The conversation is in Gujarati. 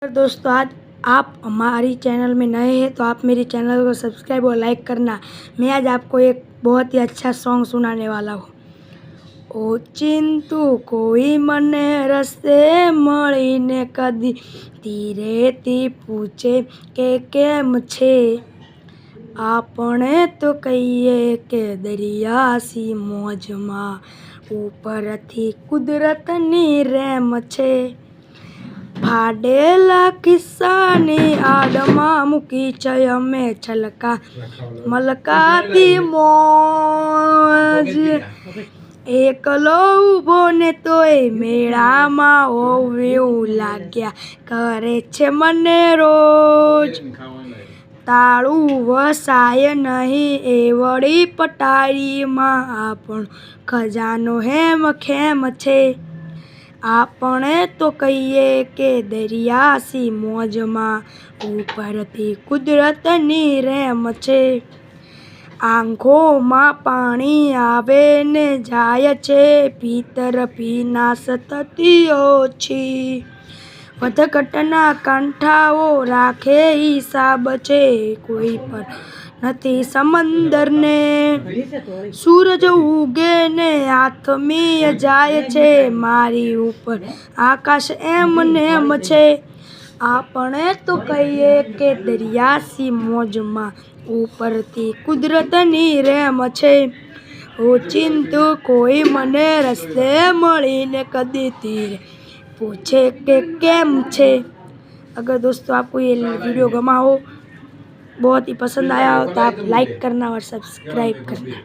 दोस्तों, आज आप हमारी चैनल में नए हैं तो आप मेरी चैनल को सब्सक्राइब और लाइक करना। मैं आज आपको एक बहुत ही अच्छा सॉन्ग सुनाने वाला हूँ। ओ चिंतु कोई मने रस्ते मळीने कदी धीरेથી पूछे के केम छे। આપણે તો કહીએ કે દરિયાસી મોજમાં ઉપરથી કુદરતની રેમ છે। ફાડેલા કિસ્સાની આડમાં મૂકી છે અમે છલકા મલકાતી મોજ। એકલો ઊભો ને તોય મેળામાં હોવ એવું લાગ્યા કરે છે મને રોજ। તાળું વસાય નહીં એ વળી પટારીમાં આપણો ખજાનો હેમ ખેમ છે। આપણે તો કહીએ કે દરિયાસી મોજમાં ઉપરથી કુદરતની રેમ છે। આંખોમાં પાણી આવે ને જાય છે ભીતર ભીનાશ થતી ઓછી। વધઘટના કાંઠાઓ રાખે હિસાબ છે કોઈ પર નથી સમંદરને। સૂરજ ઉગે ને આથમી જાય છે મારી ઉપર આકાશ એમ નેમ છે। આપણે તો કહીએ કે દરિયાસી મોજમાં ઉપરથી કુદરતની રેમ છે। ઓ ચિંતુ કોઈ મને રસ્તે મળીને कदी तीर पूछे के केम छे। अगर दोस्तों आपको ये वीडियो गमा हो, बहुत ही पसंद आया हो तो आप लाइक करना और सब्सक्राइब करना।